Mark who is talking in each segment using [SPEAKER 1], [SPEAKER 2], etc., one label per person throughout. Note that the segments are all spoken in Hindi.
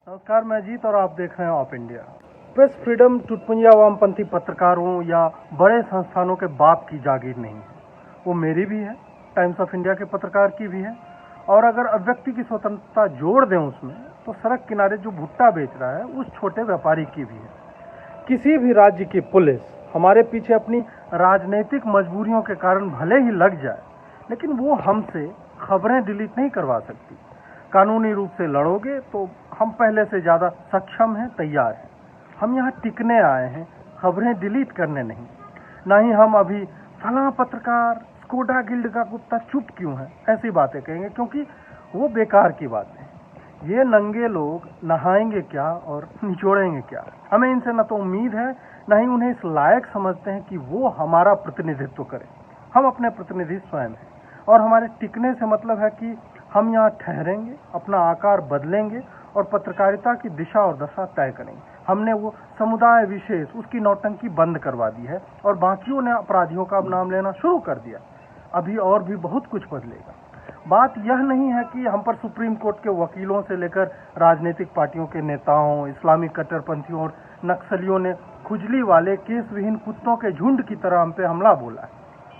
[SPEAKER 1] नमस्कार, मैं अजीत और आप देख रहे हैं ऑफ इंडिया। प्रेस फ्रीडम टुटपुंजिया वामपंथी पत्रकारों या बड़े संस्थानों के बाप की जागीर नहीं है। वो मेरी भी है, टाइम्स ऑफ इंडिया के पत्रकार की भी है। और अगर अभिव्यक्ति की स्वतंत्रता जोड़ दें उसमें, तो सड़क किनारे जो भुट्टा बेच रहा है उस छोटे व्यापारी की भी है। किसी भी राज्य की पुलिस हमारे पीछे अपनी राजनीतिक मजबूरियों के कारण भले ही लग जाए, लेकिन वो हमसे खबरें डिलीट नहीं करवा सकती। कानूनी रूप से लड़ोगे तो हम पहले से ज़्यादा सक्षम हैं, तैयार हैं। हम यहाँ टिकने आए हैं, खबरें डिलीट करने नहीं। ना ही हम अभी फलां पत्रकार स्कोडा गिल्ड का कुत्ता चुप क्यों है ऐसी बातें कहेंगे, क्योंकि वो बेकार की बातें हैं। ये नंगे लोग नहाएंगे क्या और निचोड़ेंगे क्या। हमें इनसे न तो उम्मीद है, न ही उन्हें इस लायक समझते हैं कि वो हमारा प्रतिनिधित्व करें। हम अपने प्रतिनिधि स्वयं हैं और हमारे टिकने से मतलब है कि हम यहाँ ठहरेंगे, अपना आकार बदलेंगे और पत्रकारिता की दिशा और दशा तय करेंगे। हमने वो समुदाय विशेष उसकी नौटंकी बंद करवा दी है और बाकियों ने अपराधियों का अब नाम लेना शुरू कर दिया। अभी और भी बहुत कुछ बदलेगा। बात यह नहीं है कि हम पर सुप्रीम कोर्ट के वकीलों से लेकर राजनीतिक पार्टियों के नेताओं, इस्लामिक कट्टरपंथियों और नक्सलियों ने खुजली वाले केस विहीन कुत्तों के झुंड की तरह हम पे हमला बोला है।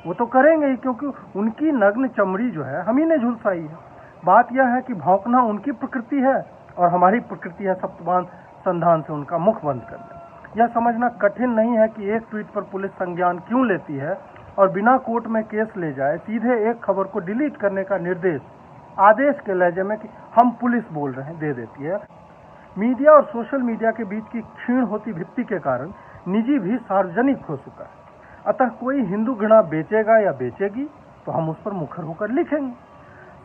[SPEAKER 1] वो तो करेंगे ही, क्योंकि उनकी नग्न चमड़ी जो है हम ही ने झुलसाई है। बात यह है कि भौंकना उनकी प्रकृति है और हमारी प्रकृति है सप्तबान संधान से उनका मुख बंद करना। यह समझना कठिन नहीं है कि एक ट्वीट पर पुलिस संज्ञान क्यों लेती है और बिना कोर्ट में केस ले जाए सीधे एक खबर को डिलीट करने का निर्देश आदेश के लहजे में कि हम पुलिस बोल रहे हैं दे देती है। मीडिया और सोशल मीडिया के बीच की क्षीण होती भित्ति के कारण निजी भी सार्वजनिक हो चुका है। अतः कोई हिंदू घृणा बेचेगा या बेचेगी तो हम उस पर मुखर होकर लिखेंगे।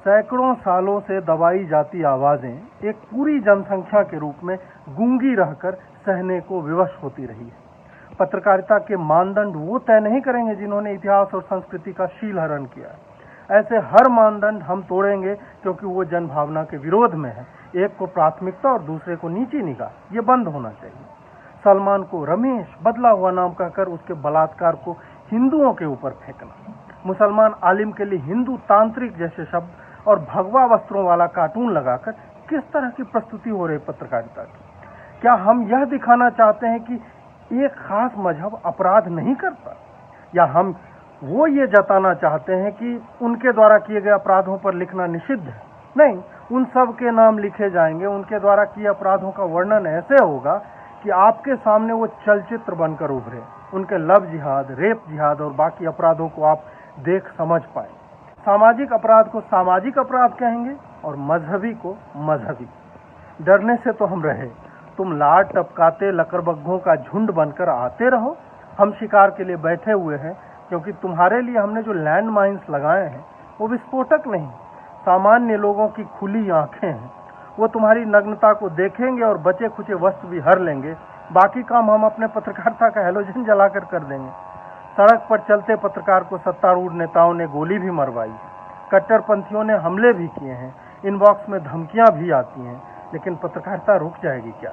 [SPEAKER 1] सैकड़ों सालों से दबाई जाती आवाजें एक पूरी जनसंख्या के रूप में गूंगी रहकर सहने को विवश होती रही है। पत्रकारिता के मानदंड वो तय नहीं करेंगे जिन्होंने इतिहास और संस्कृति का शीलहरण किया है। ऐसे हर मानदंड हम तोड़ेंगे क्योंकि वो जनभावना के विरोध में है। एक को प्राथमिकता और दूसरे को नीची निगाह, ये बंद होना चाहिए। सलमान को रमेश बदला हुआ नाम कहकर उसके बलात्कार को हिंदुओं के ऊपर फेंकना, मुसलमान आलिम के लिए हिंदू तांत्रिक जैसे शब्द और भगवा वस्त्रों वाला कार्टून लगाकर किस तरह की प्रस्तुति हो रही पत्रकारिता की। क्या हम यह दिखाना चाहते हैं कि एक खास मजहब अपराध नहीं करता, या हम वो ये जताना चाहते हैं कि उनके द्वारा किए गए अपराधों पर लिखना निषिद्ध है? नहीं, उन सब के नाम लिखे जाएंगे। उनके द्वारा किए अपराधों का वर्णन ऐसे होगा कि आपके सामने वो चलचित्र बनकर उभरे। उनके लव जिहाद, रेप जिहाद और बाकी अपराधों को आप देख समझ पाए। सामाजिक अपराध को सामाजिक अपराध कहेंगे और मजहबी को मजहबी। डरने से तो हम रहे। तुम लाट टपकाते लकड़बग्घों का झुंड बनकर आते रहो। हम शिकार के लिए बैठे हुए हैं, क्योंकि तुम्हारे लिए हमने जो लैंड माइन्स लगाए हैं वो विस्फोटक नहीं, सामान्य लोगों की खुली आंखें हैं। वो तुम्हारी नग्नता को देखेंगे और बचे खुचे वस्त्र भी हर लेंगे। बाकी काम हम अपने पत्रकारिता का हैलोजन जलाकर कर देंगे। सड़क पर चलते पत्रकार को सत्तारूढ़ नेताओं ने गोली भी मरवाई, कट्टरपंथियों ने हमले भी किए हैं, इनबॉक्स में धमकियां भी आती हैं, लेकिन पत्रकारिता रुक जाएगी क्या?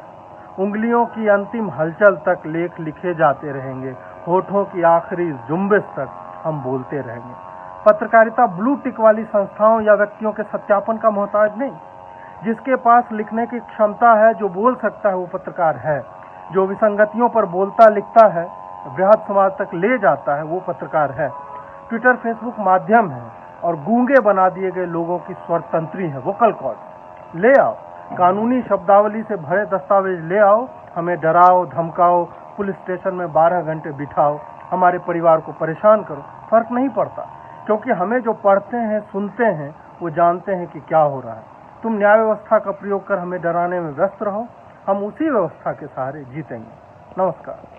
[SPEAKER 1] उंगलियों की अंतिम हलचल तक लेख लिखे जाते रहेंगे, होठों की आखिरी जुम्बिश तक हम बोलते रहेंगे। पत्रकारिता ब्लू टिक वाली संस्थाओं या व्यक्तियों के सत्यापन का मोहताज नहीं। जिसके पास लिखने की क्षमता है, जो बोल सकता है, वो पत्रकार है। जो विसंगतियों पर बोलता लिखता है, बृहद समाज तक ले जाता है, वो पत्रकार है। ट्विटर फेसबुक माध्यम है और गूंगे बना दिए गए लोगों की स्वरतंत्री है, वोकल कॉर्ड। ले आओ कानूनी शब्दावली से भरे दस्तावेज, ले आओ, हमें डराओ धमकाओ, पुलिस स्टेशन में 12 घंटे बिठाओ, हमारे परिवार को परेशान करो, फर्क नहीं पड़ता, क्योंकि हमें जो पढ़ते हैं सुनते हैं वो जानते हैं कि क्या हो रहा है। तुम न्याय व्यवस्था का प्रयोग कर हमें डराने में व्यस्त रहो, हम उसी व्यवस्था के सहारे जीतेंगे। नमस्कार।